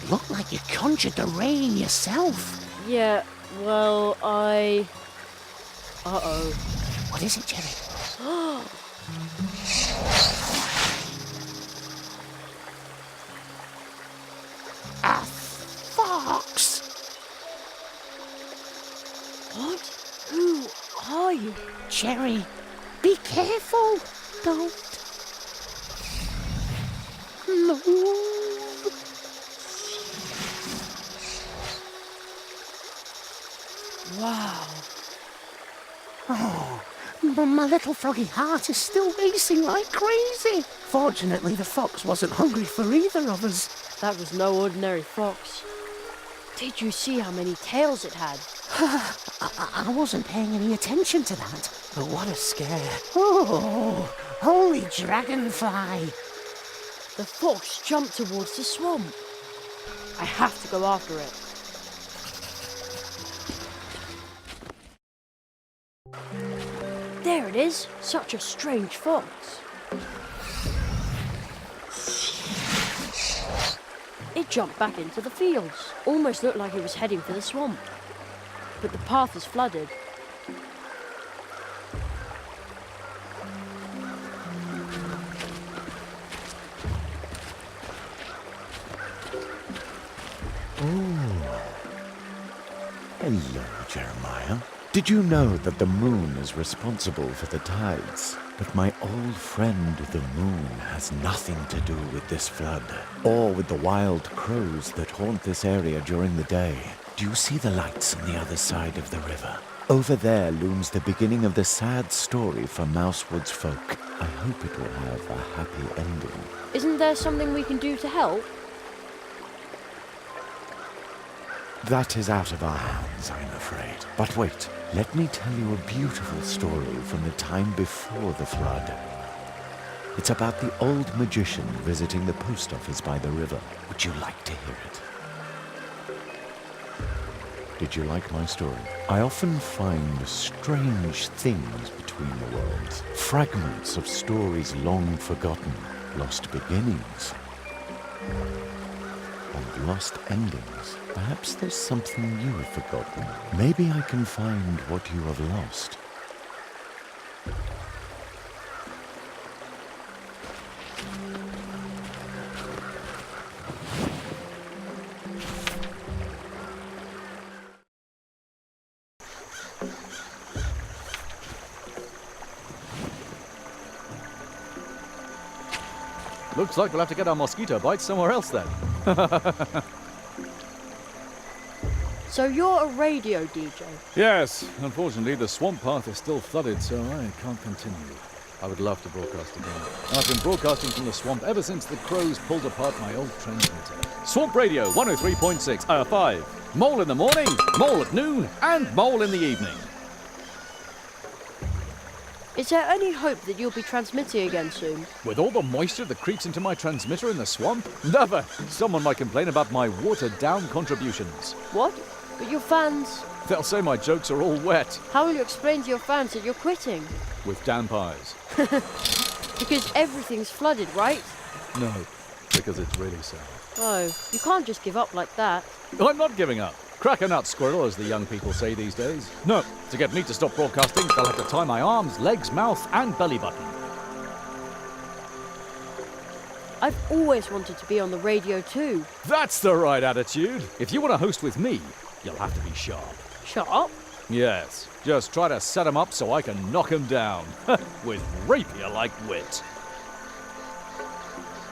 look like you conjured the rain yourself. Yeah, well, Uh-oh. What is it, Jerry? A fox! What? Who are you? Jerry, be careful. Don't move. Wow. Oh, my little froggy heart is still racing like crazy. Fortunately, the fox wasn't hungry for either of us. That was no ordinary fox. Did you see how many tails it had? I wasn't paying any attention to that, but what a scare. Oh, holy dragonfly. The fox jumped towards the swamp. I have to go after it. There it is. Such a strange fox. It jumped back into the fields. Almost looked like it was heading for the swamp. But the path is flooded. Hello, Jeremiah. Did you know that the moon is responsible for the tides? But my old friend the moon has nothing to do with this flood, or with the wild crows that haunt this area during the day. Do you see the lights on the other side of the river? Over there looms the beginning of the sad story for Mousewood's folk. I hope it will have a happy ending. Isn't there something we can do to help? That is out of our hands, I'm afraid. But wait, let me tell you a beautiful story from the time before the flood. It's about the old magician visiting the post office by the river. Would you like to hear it? Did you like my story? I often find strange things between the worlds. Fragments of stories long forgotten, lost beginnings, and lost endings. Perhaps there's something you have forgotten. Maybe I can find what you have lost. Looks like we'll have to get our mosquito bites somewhere else then. So you're a radio DJ? Yes, unfortunately the swamp path is still flooded, so I can't continue. I would love to broadcast again. I've been broadcasting from the swamp ever since the crows pulled apart my old transmitter. Swamp Radio 103.6, 5. Mole in the morning, mole at noon, and mole in the evening. Is there any hope that you'll be transmitting again soon? With all the moisture that creeps into my transmitter in the swamp? Never! Someone might complain about my watered-down contributions. What? But your fans... They'll say my jokes are all wet. How will you explain to your fans that you're quitting? With damp eyes. Because everything's flooded, right? No, because it's really sad. Oh, you can't just give up like that. I'm not giving up. Crack a nut, squirrel, as the young people say these days. No, to get me to stop broadcasting, they'll have to tie my arms, legs, mouth, and belly button. I've always wanted to be on the radio too. That's the right attitude. If you want to host with me, you'll have to be sharp. Sharp? Yes, just try to set 'em up so I can knock 'em down. With rapier-like wit.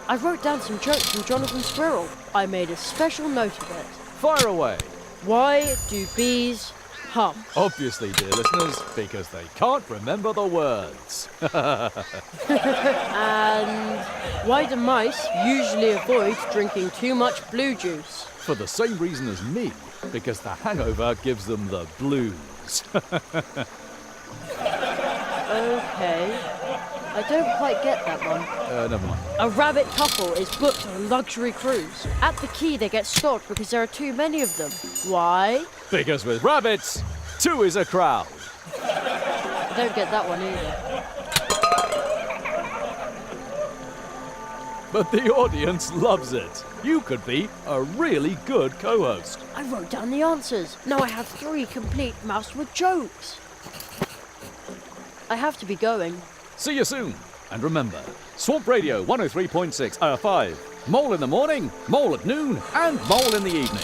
I wrote down some jokes from Jonathan Squirrel. I made a special note of it. Fire away. Why do bees hum? Obviously, dear listeners, because they can't remember the words. And why do mice usually avoid drinking too much blue juice? For the same reason as me, because the hangover gives them the blues. Okay. I don't quite get that one. Never mind. A rabbit couple is booked on a luxury cruise. At the quay, they get stopped because there are too many of them. Why? Because with rabbits, 2 is a crowd. I don't get that one either. but the audience loves it. You could be a really good co-host. I wrote down the answers. Now I have 3 complete Mousewood jokes. I have to be going. See you soon. And remember, Swamp Radio 103.6, 5. Mole in the morning, mole at noon, and mole in the evening.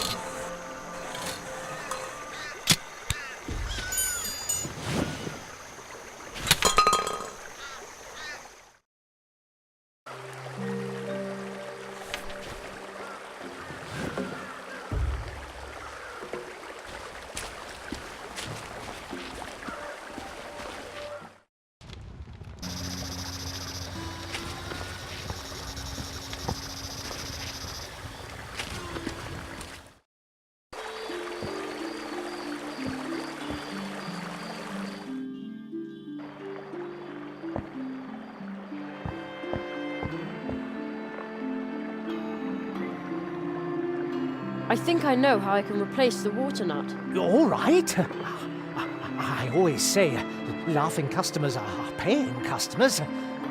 I think I know how I can replace the water nut. All right. I always say laughing customers are paying customers.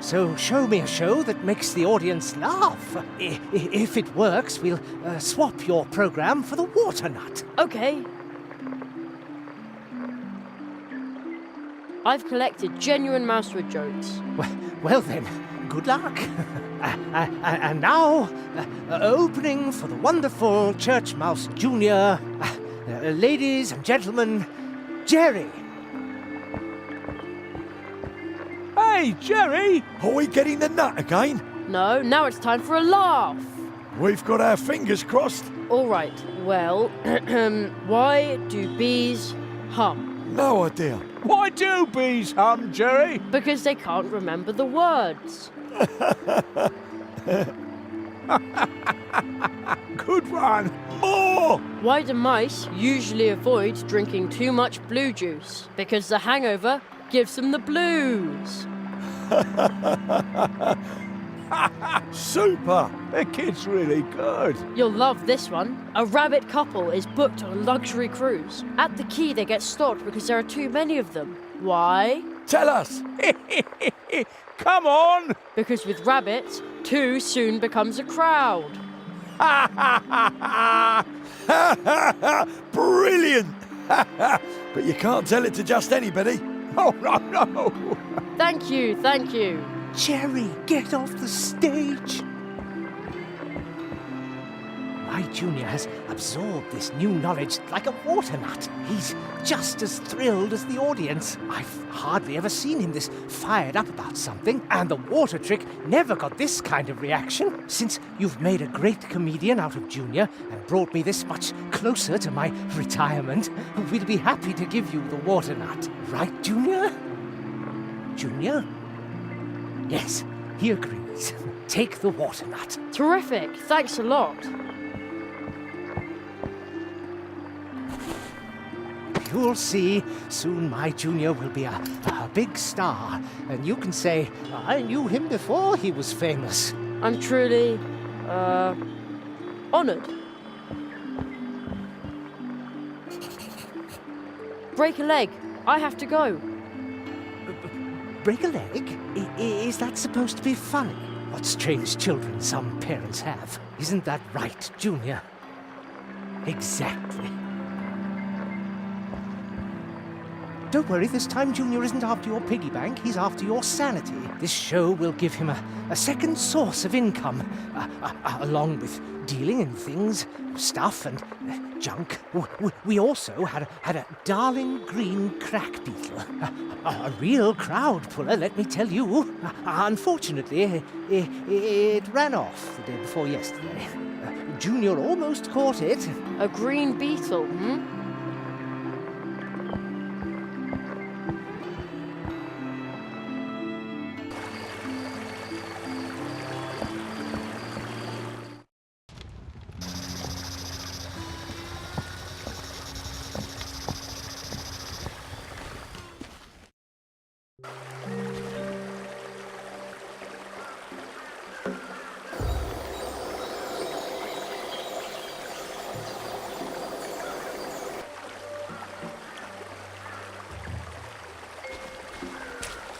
So show me a show that makes the audience laugh. If it works, we'll swap your program for the water nut. Okay. I've collected genuine Mousewood jokes. Well then, good luck. And now, opening for the wonderful Church Mouse Jr., ladies and gentlemen, Jerry. Hey, Jerry! Are we getting the nut again? No, now it's time for a laugh. We've got our fingers crossed. All right, well, why do bees hum? No idea. Why do bees hum, Jerry? Because they can't remember the words. Good one. More! Why do mice usually avoid drinking too much blue juice? Because the hangover gives them the blues. Super! The kid's really good. You'll love this one. A rabbit couple is booked on a luxury cruise. At the quay, they get stopped because there are too many of them. Why? Tell us! Come on! Because with rabbits, 2 soon becomes a crowd. Brilliant! But you can't tell it to just anybody. Oh, no. Thank you, thank you. Jerry, get off the stage. My junior has absorbed this new knowledge like a water nut. He's just as thrilled as the audience. I've hardly ever seen him this fired up about something, and the water trick never got this kind of reaction. Since you've made a great comedian out of Junior and brought me this much closer to my retirement, we'll be happy to give you the water nut. Right, Junior? Junior? Yes, he agrees. Take the water nut. Terrific, thanks a lot. You'll see, soon my junior will be a big star, and you can say, I knew him before he was famous. I'm truly, honoured. Break a leg. I have to go. Break a leg? Is that supposed to be funny? What strange children some parents have. Isn't that right, Junior? Exactly. Don't worry, this time Junior isn't after your piggy bank, he's after your sanity. This show will give him a second source of income, along with dealing in things, stuff and junk. We also had a darling green crack beetle. A real crowd puller, let me tell you. Unfortunately, it ran off the day before yesterday. Junior almost caught it. A green beetle,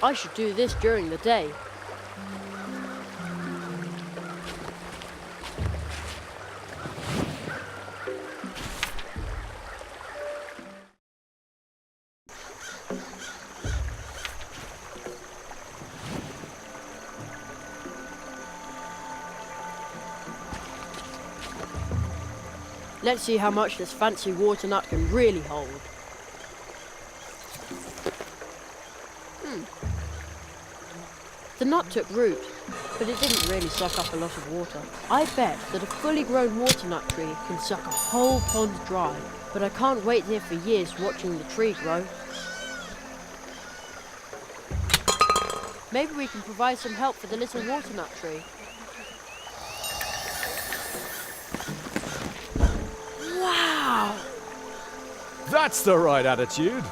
I should do this during the day. Let's see how much this fancy water nut can really hold. The nut took root, but it didn't really suck up a lot of water. I bet that a fully grown water nut tree can suck a whole pond dry, but I can't wait here for years watching the tree grow. Maybe we can provide some help for the little water nut tree. Wow! That's the right attitude.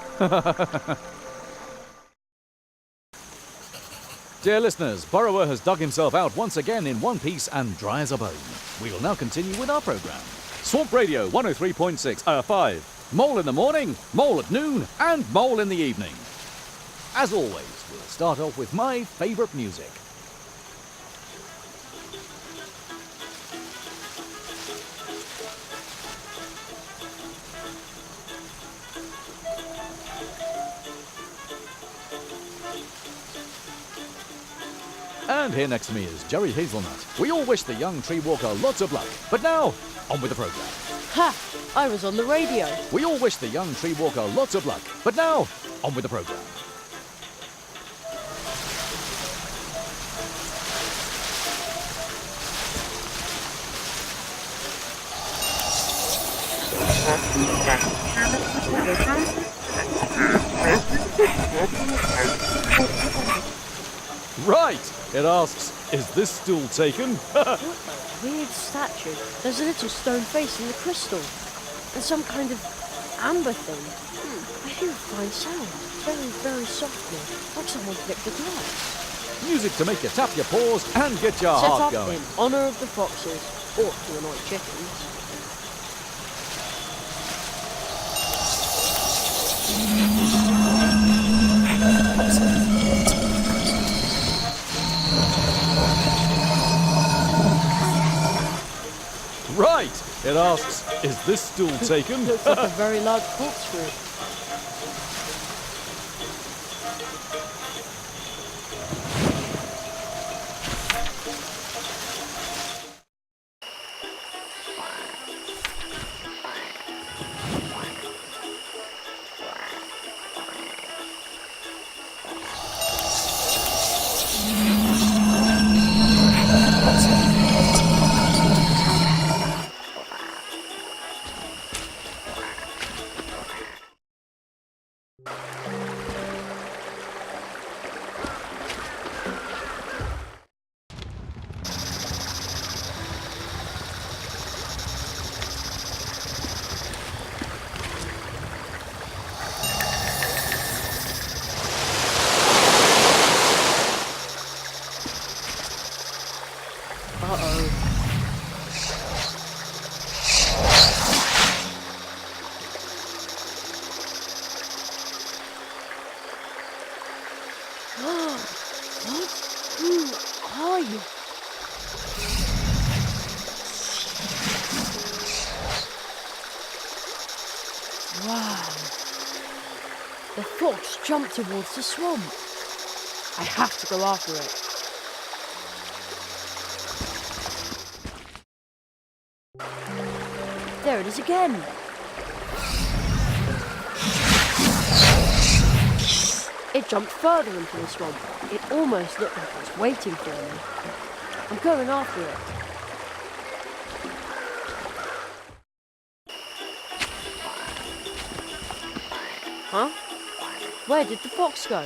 Dear listeners, Burrower has dug himself out once again in one piece and dry as a bone. We will now continue with our programme. Swamp Radio 103.5. Mole in the morning, mole at noon, and mole in the evening. As always, we'll start off with my favourite music. And here next to me is Jerry Hazelnut. We all wish the young tree walker lots of luck. But now, on with the programme. Ha! I was on the radio. We all wish the young tree walker lots of luck. But now, on with the programme. Right! It asks, is this still taken? What a weird statue. There's a little stone face in the crystal. And some kind of amber thing. I hear a fine sound. Very, very softly. Like someone flicked the glass. Music to make you tap your paws and get your Set heart up going. in honour of the foxes. Or to annoy chickens. Right! It asks, is this still taken? Looks like a very large corkscrew. Wow. The fox jumped towards the swamp. I have to go after it. There it is again. It jumped further into the swamp. It almost looked like it was waiting for me. I'm going after it. Huh? Where did the fox go?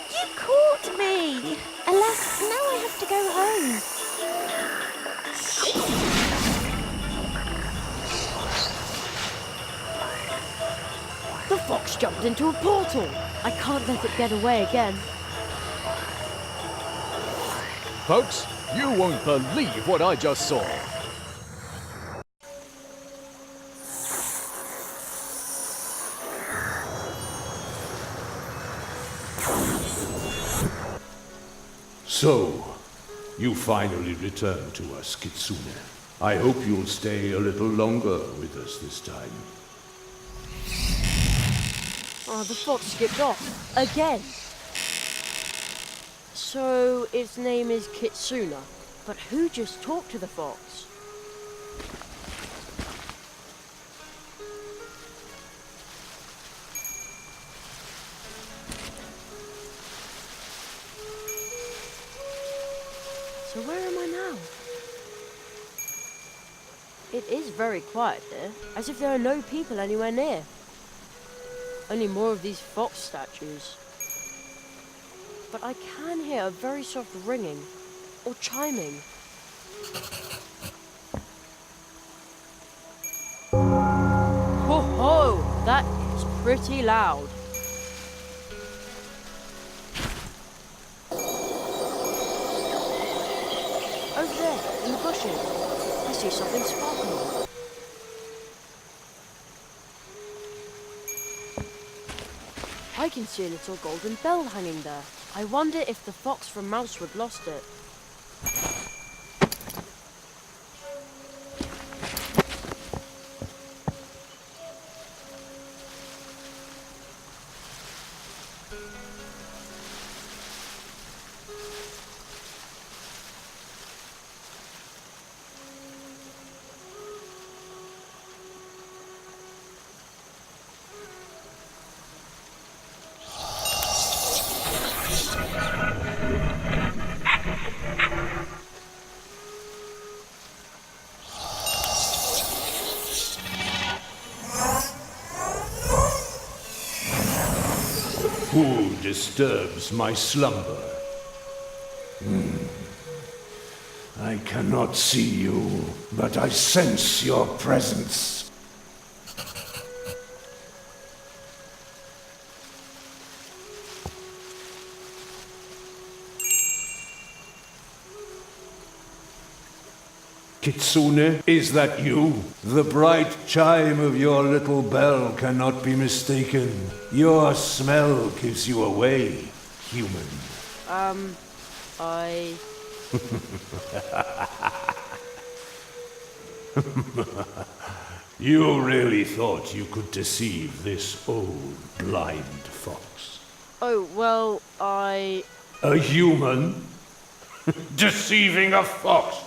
You caught me! Alas, now I have to go home. The fox jumped into a portal. I can't let it get away again. Folks, you won't believe what I just saw. So, you finally returned to us, Kitsune. I hope you'll stay a little longer with us this time. Oh, the fox skipped off. Again. So, its name is Kitsuna. But who just talked to the fox? So where am I now? It is very quiet here, as if there are no people anywhere near. Only more of these fox statues. But I can hear a very soft ringing, or chiming. Ho ho! That is pretty loud. Over there, in the bushes, I see something sparkling. I can see a little golden bell hanging there. I wonder if the fox from Mousewood lost it. Who disturbs my slumber? I cannot see you, but I sense your presence. Kitsune, is that you? The bright chime of your little bell cannot be mistaken. Your smell gives you away, human. You really thought you could deceive this old, blind fox? Oh, well, A human? Deceiving a fox?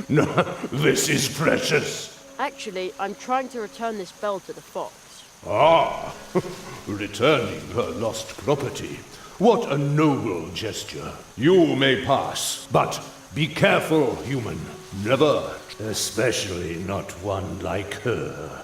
No, this is precious. Actually, I'm trying to return this bell to the fox. Ah, returning her lost property. What a noble gesture. You may pass, but be careful, human. Never, especially not one like her.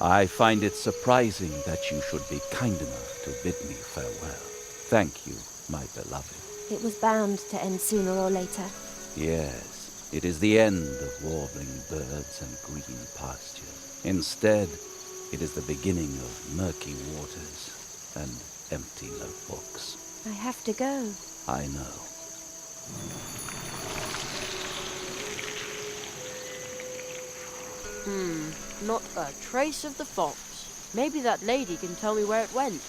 I find it surprising that you should be kind enough to bid me farewell. Thank you, my beloved. It was bound to end sooner or later. Yes, it is the end of warbling birds and green pastures. Instead, it is the beginning of murky waters and empty notebooks. I have to go. I know. Not a trace of the fox. Maybe that lady can tell me where it went.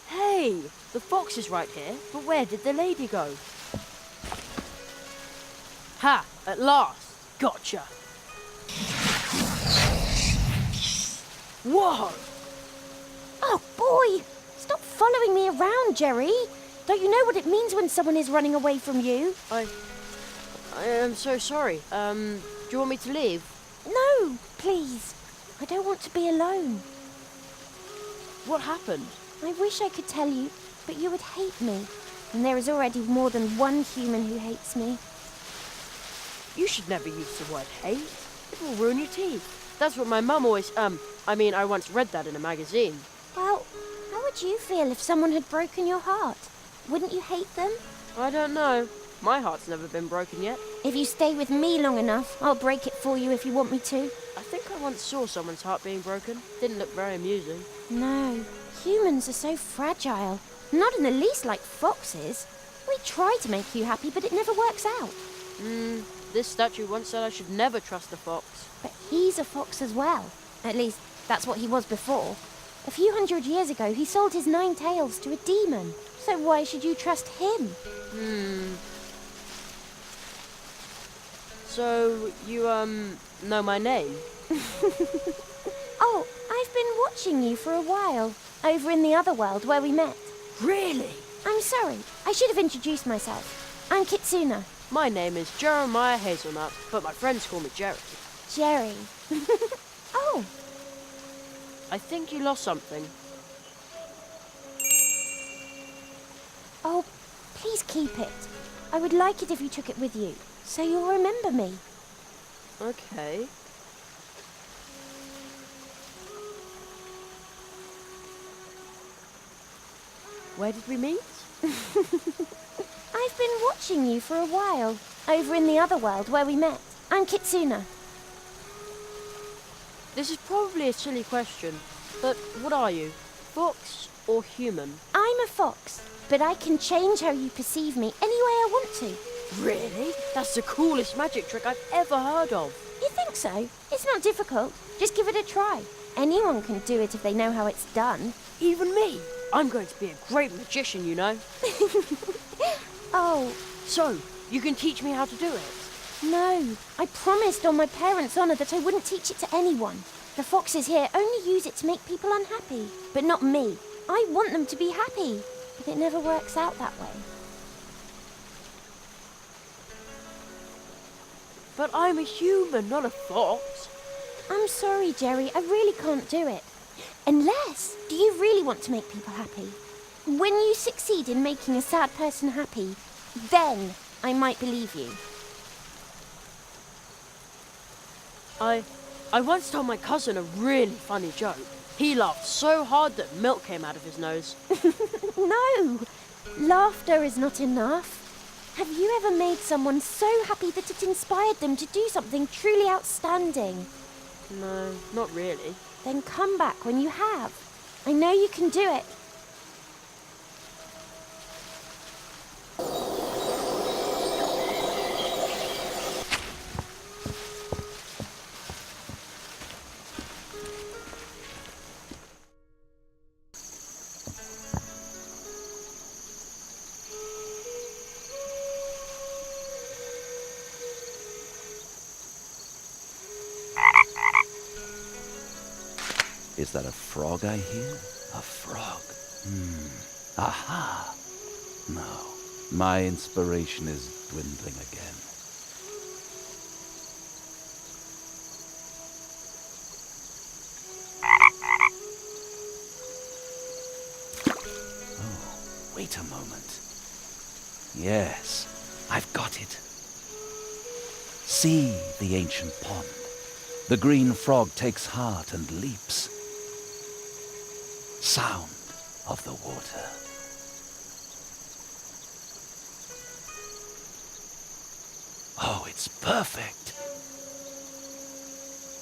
Hey, the fox is right here, but where did the lady go? Ha! At last! Gotcha! Whoa! Oh, boy! Stop following me around, Jerry. Don't you know what it means when someone is running away from you? I am so sorry. Do you want me to leave? No, please. I don't want to be alone. What happened? I wish I could tell you, but you would hate me. And there is already more than one human who hates me. You should never use the word hate. It will ruin your teeth. That's what my mum always, I once read that in a magazine. Well, how would you feel if someone had broken your heart? Wouldn't you hate them? I don't know. My heart's never been broken yet. If you stay with me long enough, I'll break it for you if you want me to. I think I once saw someone's heart being broken. Didn't look very amusing. No, humans are so fragile. Not in the least like foxes. We try to make you happy, but it never works out. This statue once said I should never trust a fox. But he's a fox as well. At least, that's what he was before. A few hundred years ago, he sold his 9 tails to a demon. So why should you trust him? So, you, know my name? Oh, I've been watching you for a while. Over in the other world where we met. Really? I'm sorry. I should have introduced myself. I'm Kitsuna. My name is Jeremiah Hazelnut, but my friends call me Jerry. Jerry. Oh, I think you lost something. oh, please keep it. I would like it if you took it with you, so you'll remember me. Okay. Where did we meet? I've been watching you for a while. Over in the other world where we met. I'm Kitsuna. This is probably a silly question, but what are you? Fox or human? I'm a fox, but I can change how you perceive me any way I want to. Really? That's the coolest magic trick I've ever heard of. You think so? It's not difficult. Just give it a try. Anyone can do it if they know how it's done. Even me. I'm going to be a great magician, you know. Oh, So, you can teach me how to do it? no. I promised on my parents' honour that I wouldn't teach it to anyone. The foxes here only use it to make people unhappy. But not me. I want them to be happy. But it never works out that way. But I'm a human, not a fox. I'm sorry, Jerry. I really can't do it. Unless, do you really want to make people happy? When you succeed in making a sad person happy, then I might believe you. I once told my cousin a really funny joke. He laughed so hard that milk came out of his nose. No! Laughter is not enough. Have you ever made someone so happy that it inspired them to do something truly outstanding? No, not really. Then come back when you have. I know you can do it. Is that a frog I hear? A frog. Aha. No. My inspiration is dwindling again. Oh, wait a moment. Yes, I've got it. See the ancient pond. The green frog takes heart and leaps. Sound of the water. Oh, it's perfect.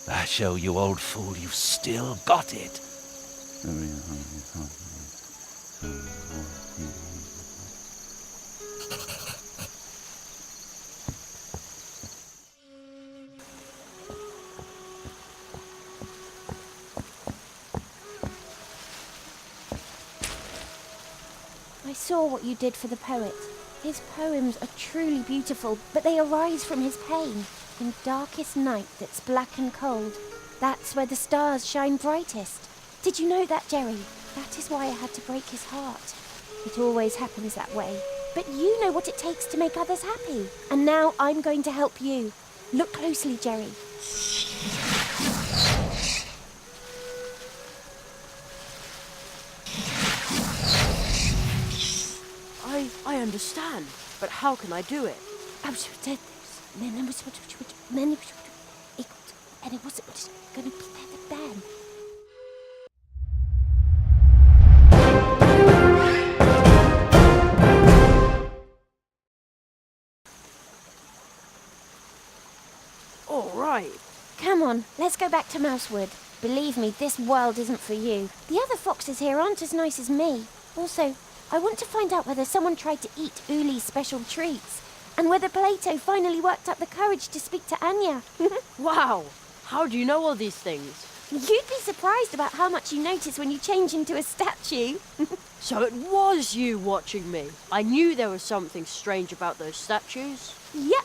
I show you, old fool, you've still got it. I saw what you did for the poet. His poems are truly beautiful, but they arise from his pain. In darkest night that's black and cold, that's where the stars shine brightest. Did you know that, Jerry? That is why I had to break his heart. It always happens that way. But you know what it takes to make others happy. And now I'm going to help you. Look closely, Jerry. I understand, but how can I do it? And it wasn't going to be there then. All right. Come on, let's go back to Mousewood. Believe me, this world isn't for you. The other foxes here aren't as nice as me. Also, I want to find out whether someone tried to eat Uli's special treats. and whether Plato finally worked up the courage to speak to Anya. Wow, how do you know all these things? You'd be surprised about how much you notice when you change into a statue. So it was you watching me. I knew there was something strange about those statues. Yep.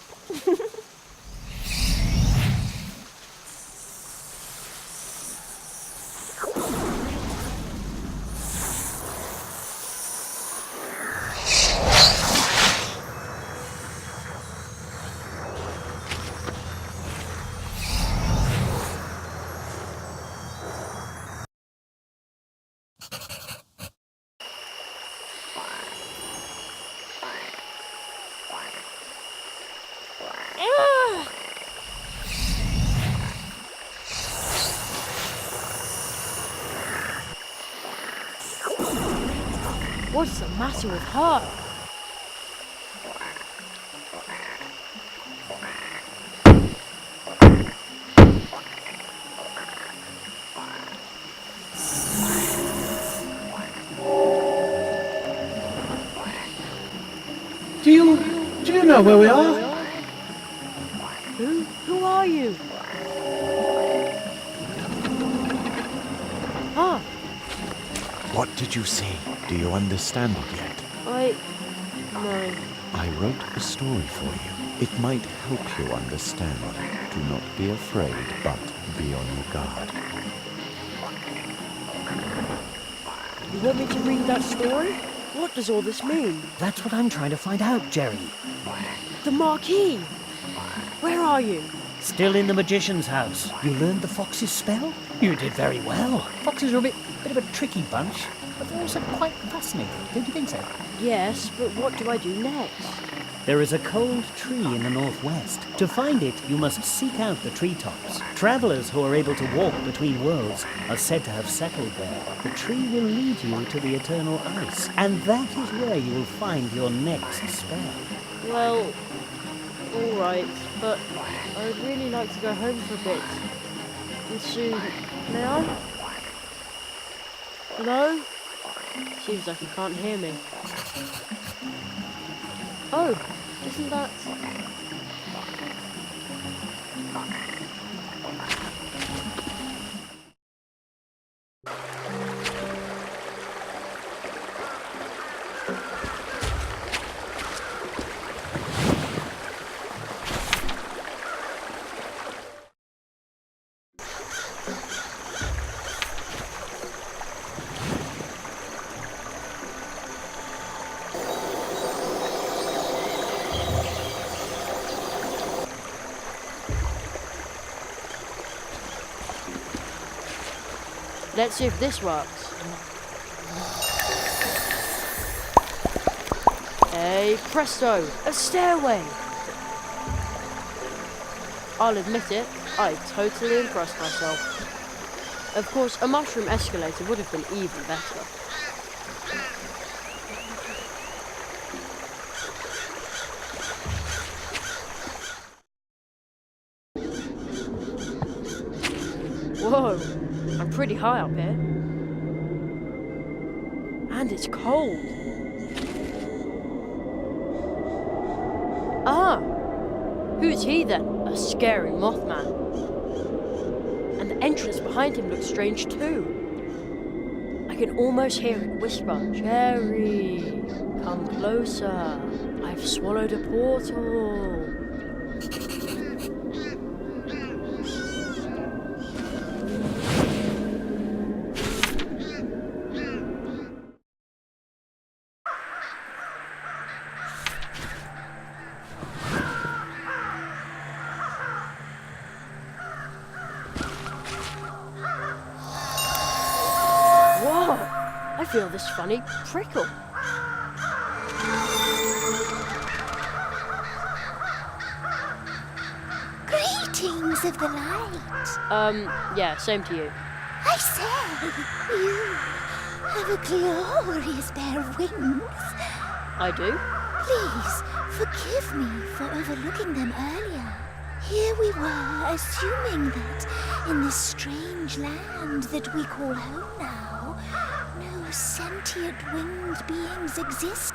What's the matter with her? Do you know where we are? Who are you? Ah, What did you say? Do you understand it yet? no. I wrote a story for you. It might help you understand. Do not be afraid, but be on your guard. You want me to read that story? What does all this mean? That's what I'm trying to find out, Jerry. The marquee! Where are you? Still in the magician's house. You learned the fox's spell? You did very well. Foxes are a bit of a tricky bunch, but they're also quite fascinating. Don't you think so? Yes, but what do I do next? There is a cold tree in the northwest. To find it, you must seek out the treetops. Travelers who are able to walk between worlds are said to have settled there. The tree will lead you to the eternal ice, and that is where you will find your next spell. Well, all right, but I would really like to go home for a bit. And soon, may I? Hello? Seems like you can't hear me. Oh, isn't that... Let's see if this works. Hey, presto! A stairway! I'll admit it, I totally impressed myself. Of course, a mushroom escalator would have been even better. Whoa! I'm pretty high up here. And it's cold. Ah! Who's he then? A scary Mothman. And the entrance behind him looks strange too. I can almost hear it whisper, "Jerry, come closer. I've swallowed a portal." I feel this funny prickle. Greetings of the light. Yeah, same to you. I say, you have a glorious pair of wings. I do? Please, forgive me for overlooking them earlier. Here we were, assuming that in this strange land that we call home now, no sentient winged beings exist?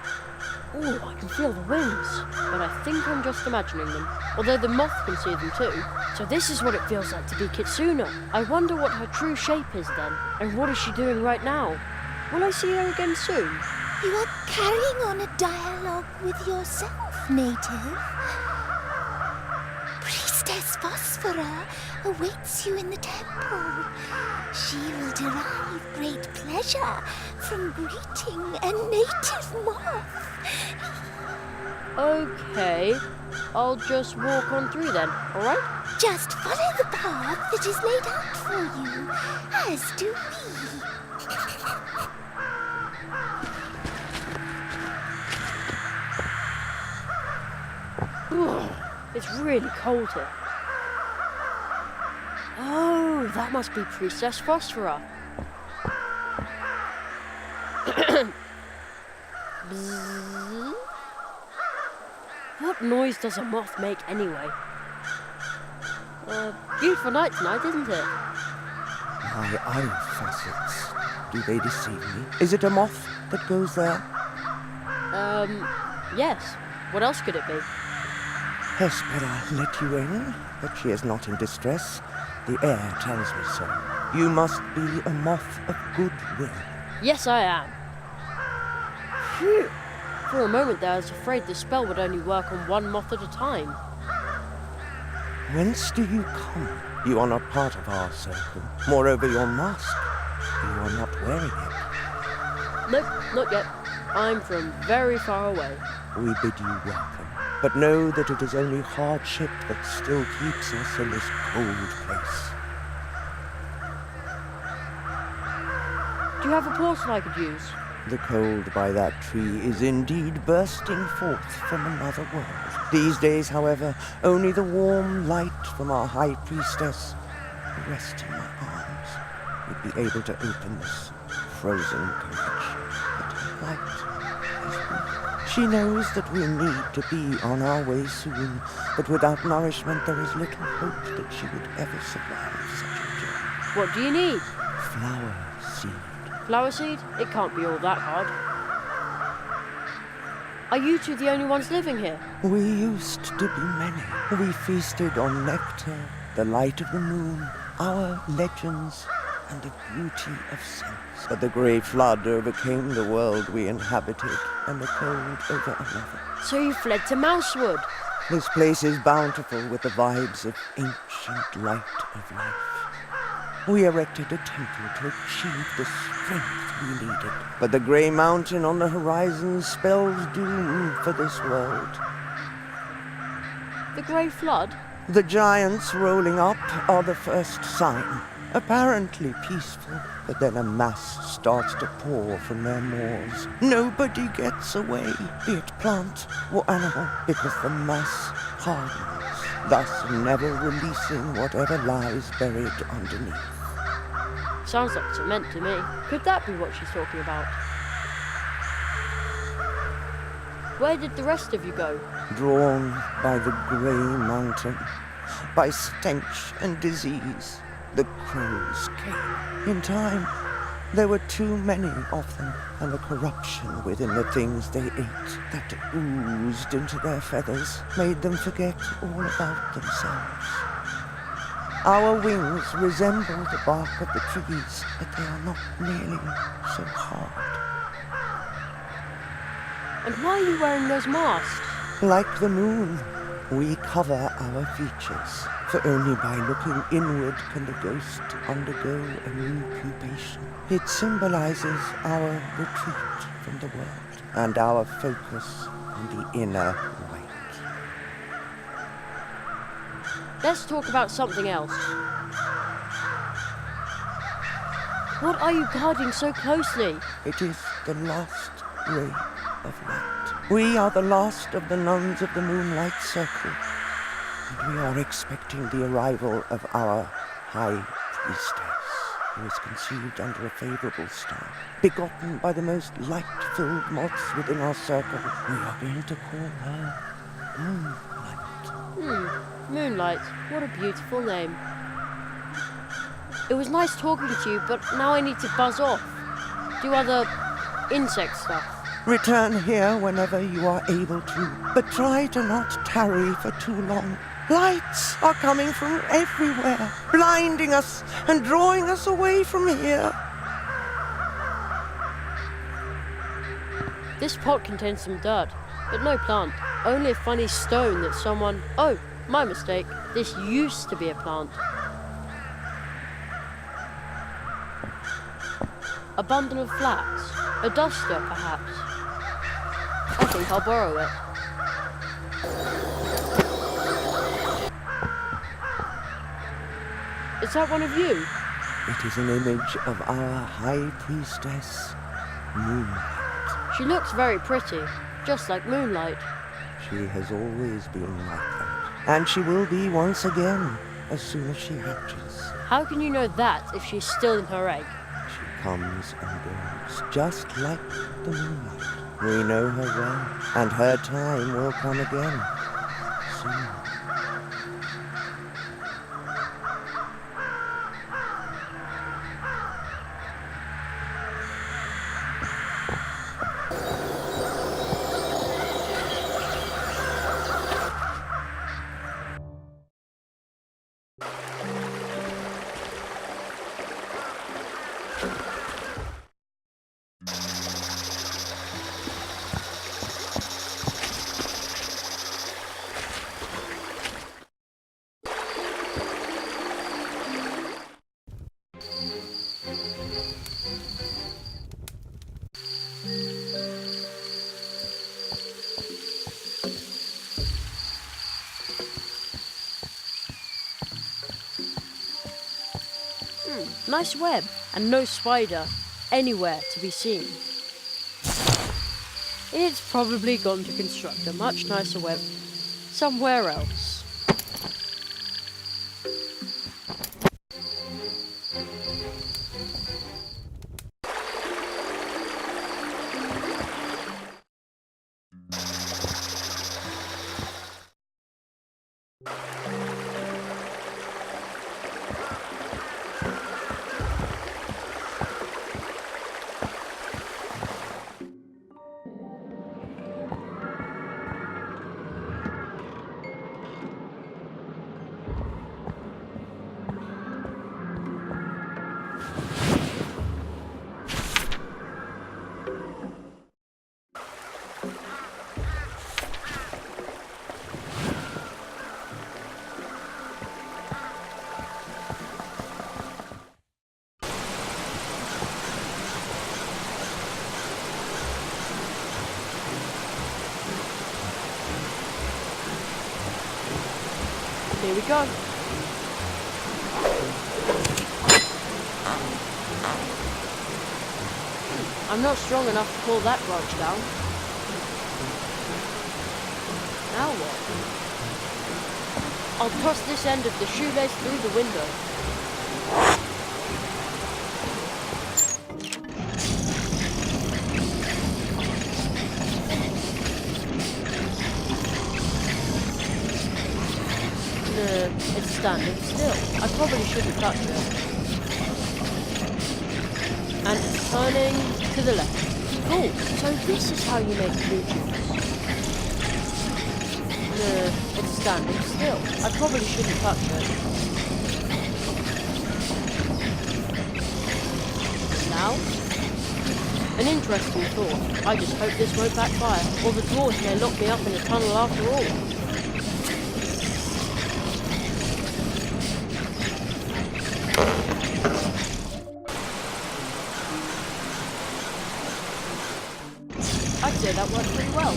Oh, I can feel the wings, but I think I'm just imagining them. Although the moth can see them too. So this is what it feels like to be Kitsuna. I wonder what her true shape is then, and what is she doing right now? Will I see her again soon? You are carrying on a dialogue with yourself, native. Priestess Phosphora awaits you in the temple. She will derive great pleasure from greeting a native moth. Okay, I'll just walk on through then, alright? Just follow the path that is laid out for you, as do we. It's really cold here. Oh, that must be Priestess Phosphora. Bzzz. What noise does a moth make anyway? Beautiful night tonight, isn't it? My eye facets. Do they deceive me? Is it a moth that goes there? Yes. What else could it be? Hespera let you in, but she is not in distress. The air tells me so. You must be a moth of goodwill. Yes, I am. Phew. For a moment there, I was afraid the spell would only work on one moth at a time. Whence do you come? You are not part of our circle. Moreover, your mask. You are not wearing it. Nope, not yet. I'm from very far away. We bid you welcome. But know that it is only hardship that still keeps us in this cold place. Do you have a portal I could use? The cold by that tree is indeed bursting forth from another world. These days, however, only the warm light from our high priestess, resting my arms, would be able to open this frozen connection. But her light is weak. She knows that we need to be on our way soon, but without nourishment there is little hope that she would ever survive such a journey. What do you need? Flower seed. Flower seed? It can't be all that hard. Are you two the only ones living here? We used to be many. We feasted on nectar, the light of the moon, our legends, and the beauty of sense. But the grey flood overcame the world we inhabited, and the cold over another. So you fled to Mousewood? This place is bountiful with the vibes of ancient light of life. We erected a temple to achieve the strength we needed. But the grey mountain on the horizon spells doom for this world. The Grey Flood? The giants rolling up are the first sign. Apparently peaceful, but then a mass starts to pour from their maws. Nobody gets away, be it plant or animal, because the mass hardens, thus never releasing whatever lies buried underneath. Sounds like cement to me. Could that be what she's talking about? Where did the rest of you go? Drawn by the grey mountain, by stench and disease, the crows came. In time, there were too many of them, and the corruption within the things they ate that oozed into their feathers made them forget all about themselves. Our wings resemble the bark of the trees, but they are not nearly so hard. And why are you wearing those masks? Like the moon, we cover our features, for only by looking inward can the ghost undergo a new pupation. It symbolizes our retreat from the world and our focus on the inner light. Let's talk about something else. What are you guarding so closely? It is the last ray of light. We are the last of the nuns of the Moonlight Circle, and we are expecting the arrival of our High Priestess, who is conceived under a favorable star, begotten by the most light-filled moths within our circle. We are going to call her Moonlight. Moonlight. What a beautiful name. It was nice talking to you, but now I need to buzz off. do other insect stuff. Return here whenever you are able to, but try to not tarry for too long. Lights are coming from everywhere, blinding us and drawing us away from here. This pot contains some dirt, but no plant. Only a funny stone that someone... Oh, my mistake. This used to be a plant. A bundle of flax. A duster, perhaps. I think I'll borrow it. Is that one of you? It is an image of our high priestess, Moonlight. She looks very pretty, just like Moonlight. She has always been like that, and she will be once again as soon as she hatches. How can you know that if she's still in her egg? She comes and goes, just like the moonlight. We know her well, and her time will come again, soon. Nice web, and no spider anywhere to be seen. It's probably gone to construct a much nicer web somewhere else. Here we go. I'm not strong enough to pull that branch down. Now what? I'll toss this end of the shoelace through the window. It's standing still. I probably shouldn't touch it. And it's turning to the left. Cool. So this is how you make blue juice. It's standing still. I probably shouldn't touch it. Now? An interesting thought. I just hope this won't backfire, or the dwarves may lock me up in a tunnel after all. I'd say that worked pretty well.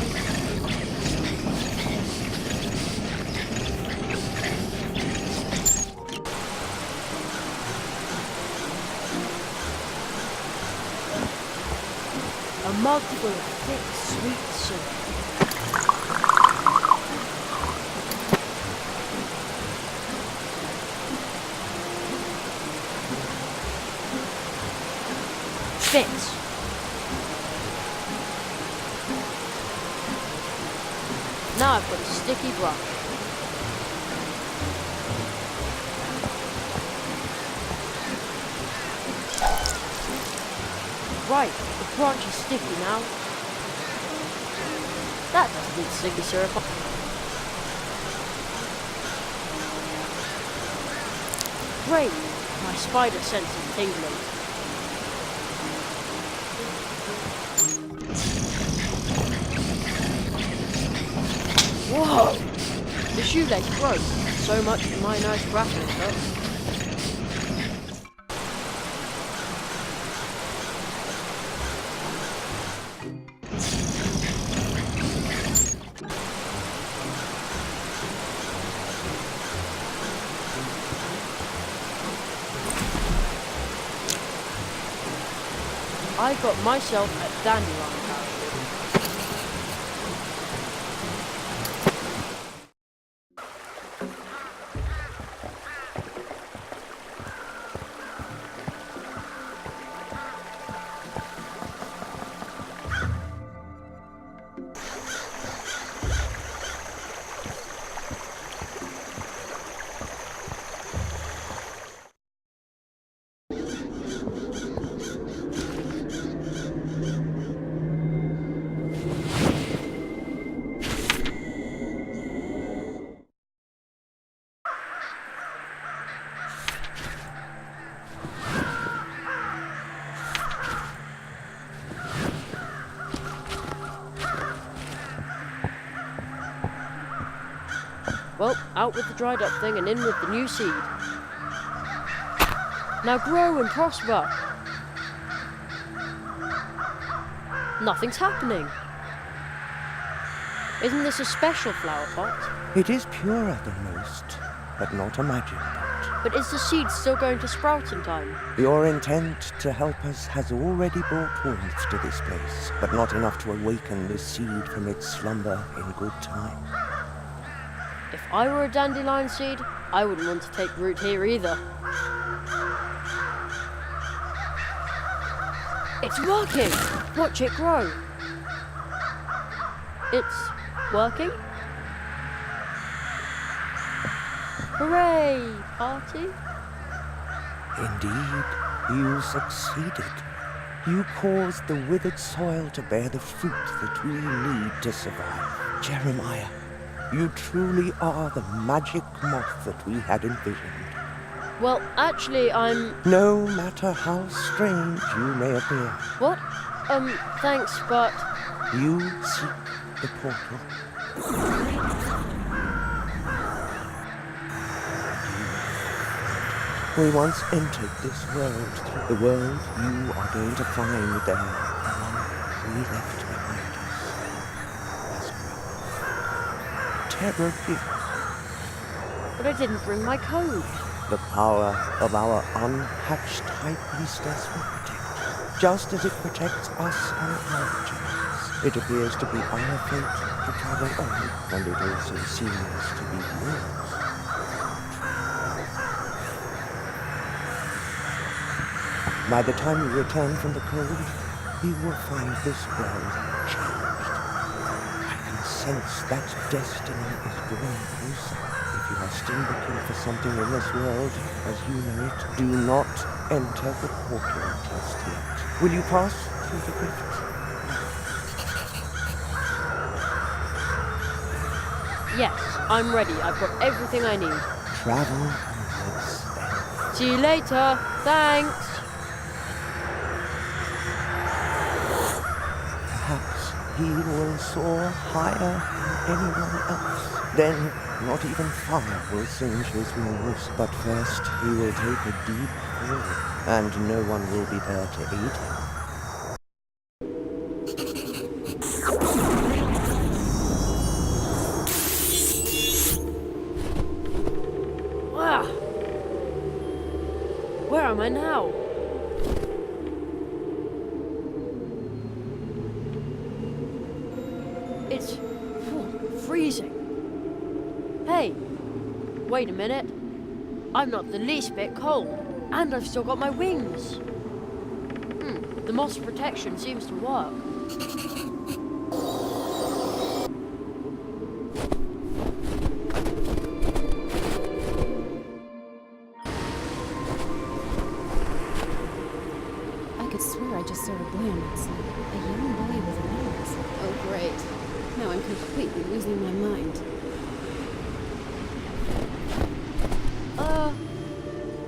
A mug full of thick, sweet syrup. Fits. Now I've got a sticky brush. Right, the branch is sticky now. That doesn't need sticky syrup. Great, my spider sense is tingling. Whoa! The shoelace broke. So much for my nice grappling hook. I got myself a dandelion parachute. Well, out with the dried up thing and in with the new seed. Now grow and prosper. Nothing's happening. Isn't this a special flower pot? It is pure at the most, but not a magic pot. But is the seed still going to sprout in time? Your intent to help us has already brought warmth to this place, but not enough to awaken this seed from its slumber in good time. If I were a dandelion seed, I wouldn't want to take root here either. It's working! Watch it grow. It's working? Hooray! Party? Indeed, you succeeded. You caused the withered soil to bear the fruit that we need to survive. Jeremiah, you truly are the magic moth that we had envisioned. Well, actually, I'm... No matter how strange you may appear. What? Thanks, but... You seek the portal. We once entered this world. The world you are going to find there, the one we left behind us, has grown terribly. But I didn't bring my code. The power of our unhatched high priestess will protect us, just as it protects us on our journeys. It appears to be our fate to travel on, and it also seems to be yours. By the time you return from the cold, you will find this world changed. I can sense that destiny is drawing closer. If you are still looking for something in this world, as you know it, do not enter the portal just yet. Will you pass through the rift? Yes, I'm ready. I've got everything I need. Travel onwards then. See you later. Thanks. Perhaps he will soar higher than anyone else. Then, not even fire will singe his wings. But first, he will take a deep fall, and no one will be there to aid him. Wow. Where am I now? It's freezing. Hey, wait a minute. I'm not the least bit cold, and I've still got my wings. The moss protection seems to work. I could swear I just saw a boy on that slide. A young boy with wings. Oh, great. Now I'm completely losing my mind.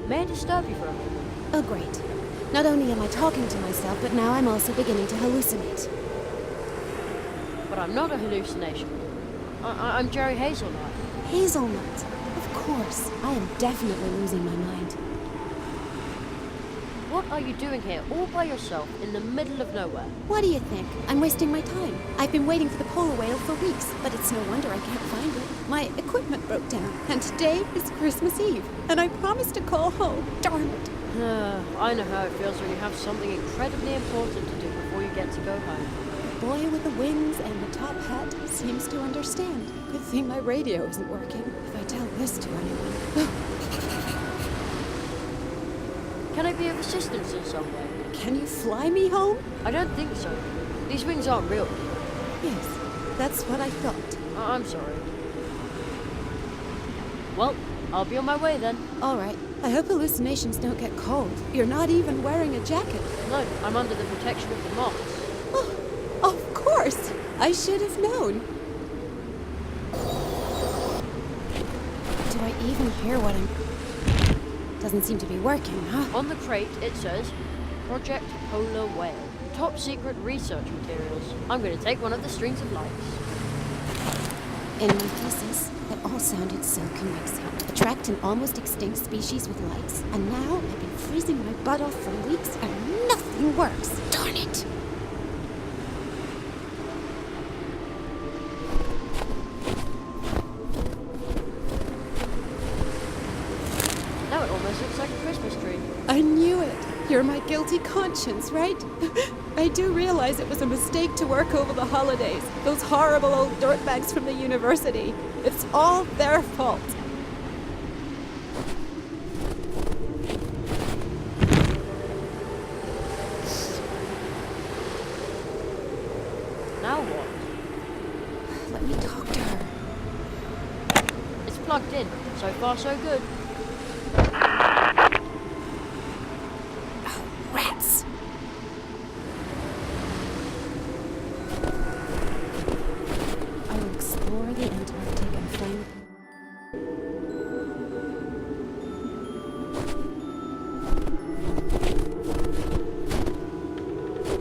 May I disturb you for a moment? Oh, great. Not only am I talking to myself, but now I'm also beginning to hallucinate. But I'm not a hallucination. I'm Jerry Hazelnut. Hazelnut. Of course. I am definitely losing my mind. What are you doing here, all by yourself, in the middle of nowhere? What do you think? I'm wasting my time. I've been waiting for the polar whale for weeks, but it's no wonder I can't find it. My equipment broke down, and today is Christmas Eve, and I promised to call home. Darn it. I know how it feels when you have something incredibly important to do before you get to go home. The boy with the wings and the top hat seems to understand. Good thing my radio isn't working. If I tell this to anyone... Can I be of assistance in some way? Can you fly me home? I don't think so. These wings aren't real. Yes, that's what I thought. I'm sorry. Well, I'll be on my way then. All right. I hope hallucinations don't get cold. You're not even wearing a jacket. No, I'm under the protection of the moths. Oh, of course. I should have known. Do I even hear what I'm... Doesn't seem to be working, huh? On the crate, it says, Project Polar Whale. Top secret research materials. I'm going to take one of the strings of lights. In my thesis, it all sounded so convincing. Attract an almost extinct species with lights. And now I've been freezing my butt off for weeks and nothing works. Darn it! Now it almost looks like a Christmas tree. I knew it. You're my guilty conscience, right? I do realize it was a mistake to work over the holidays. Those horrible old dirtbags from the university. It's all their fault. Now what? Let me talk to her. It's plugged in. So far, so good. Oh, rats! I will explore the Antarctic and find...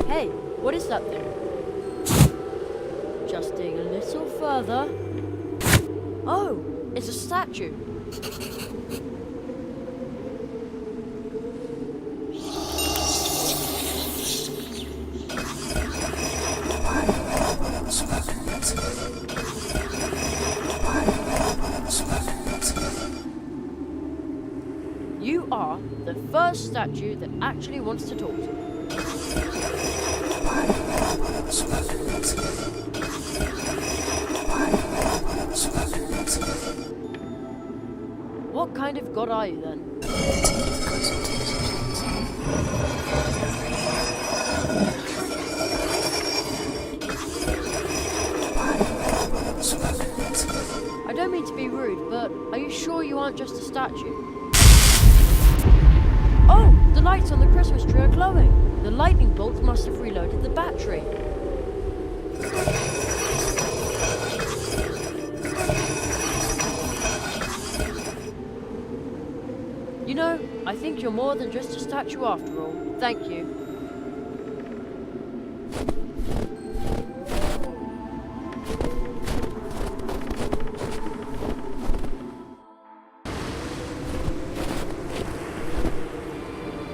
Hey, what is that thing? Just dig a little further. Oh, it's a statue. You are the first statue that actually wants to talk to me. What kind of god are you then? I don't mean to be rude, but are you sure you aren't just a statue? Oh, the lights on the Christmas tree are glowing. The lightning bolt must have reloaded the battery. You know, I think you're more than just a statue after all. Thank you.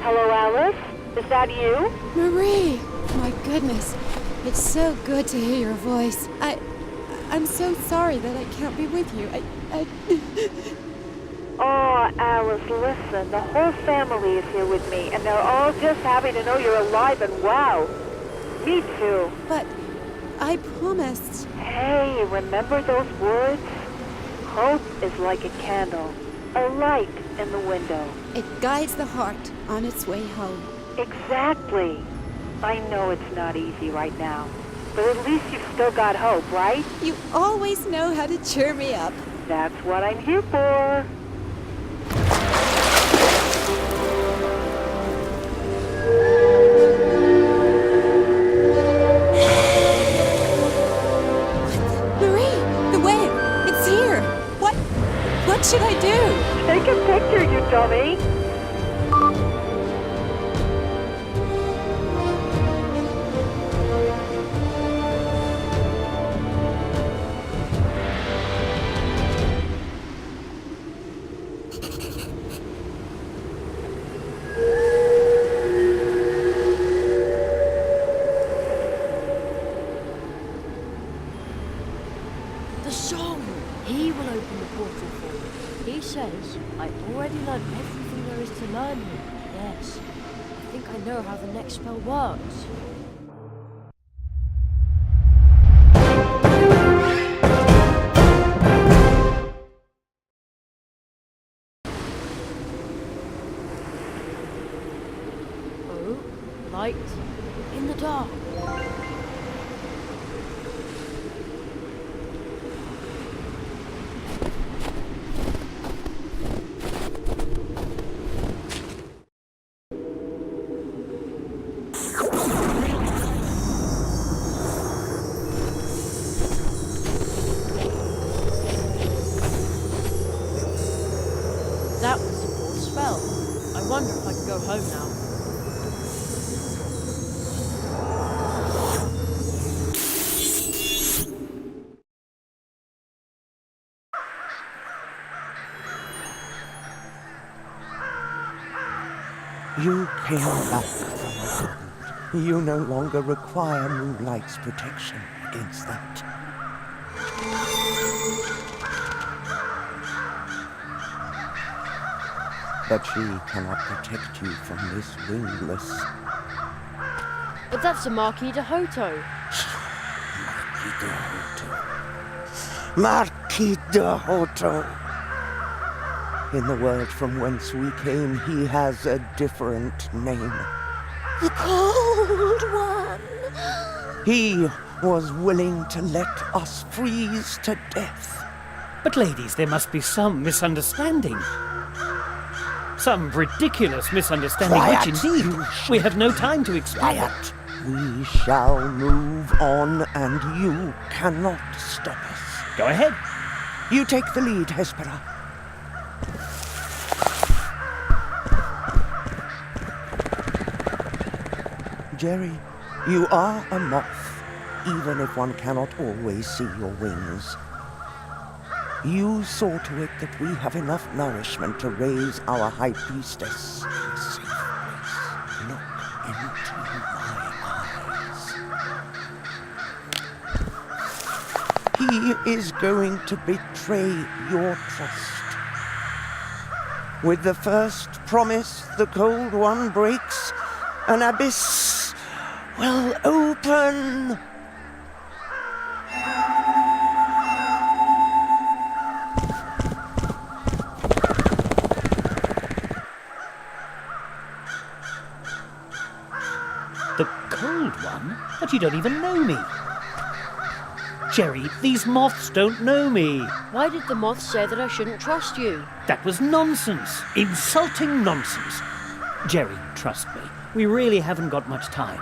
Hello, Alice? Is that you? Marie! My goodness. It's so good to hear your voice. I'm so sorry that I can't be with you. Oh, Alice, listen. The whole family is here with me, and they're all just happy to know you're alive and well. Me too. But I promised. Hey, remember those words? Hope is like a candle, a light in the window. It guides the heart on its way home. Exactly. I know it's not easy right now, but at least you've still got hope, right? You always know how to cheer me up. That's what I'm here for. will open the portal for me. He says I already learned everything there is to learn here. Yes, I think I know how the next spell works. Oh, light in the dark. That was the fourth spell. I wonder if I can go home now. You came back from the cold. You no longer require moonlight's protection against that. But she cannot protect you from this wingless. But that's a Marquis de Hoto. Marquis de Hoto. In the world from whence we came, he has a different name. The Cold One! He was willing to let us freeze to death. But ladies, there must be some misunderstanding. Some ridiculous misunderstanding, Quiet, which indeed we have no time to explain. Quiet. We shall move on, and you cannot stop us. Go ahead. You take the lead, Hespera. Jerry, you are a moth, even if one cannot always see your wings. You saw to it that we have enough nourishment to raise our High Priestess in a safe place. Look into my eyes. He is going to betray your trust. With the first promise the Cold One breaks, an abyss will open. The Cold One? But you don't even know me. Jerry, these moths don't know me. Why did the moth say that I shouldn't trust you? That was nonsense. Insulting nonsense. Jerry, trust me. We really haven't got much time.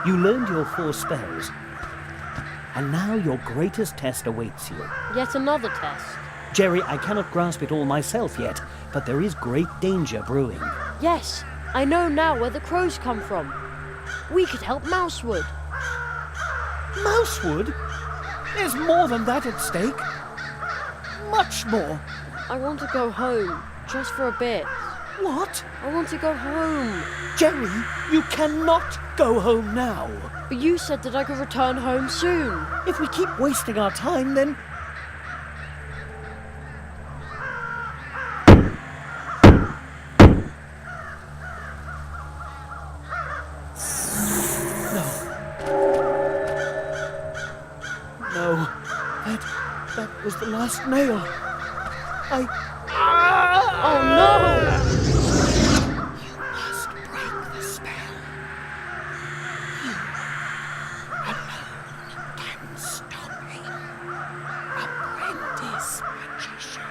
You learned your 4 spells. And now your greatest test awaits you. Yet another test. Jerry, I cannot grasp it all myself yet, but there is great danger brewing. Yes, I know now where the crows come from. We could help Mousewood. Mousewood? There's more than that at stake. Much more. I want to go home, just for a bit. What? I want to go home. Jerry, you cannot go home now. But you said that I could return home soon. If we keep wasting our time, then... No, that was the last nail. Oh no! You must break the spell. You alone can stop him. Apprentice magician.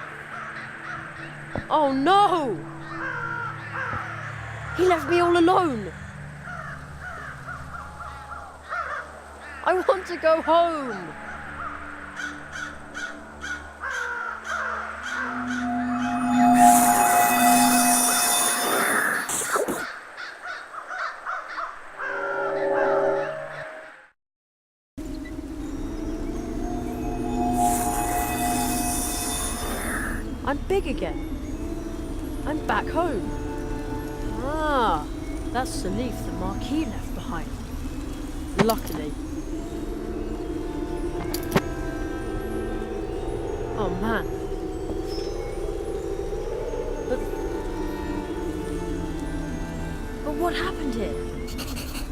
Oh no! He left me all alone. I want to go home. I'm big again. I'm back home. Ah, that's the leaf the Marquis left behind. Luckily. Oh man. But what happened here?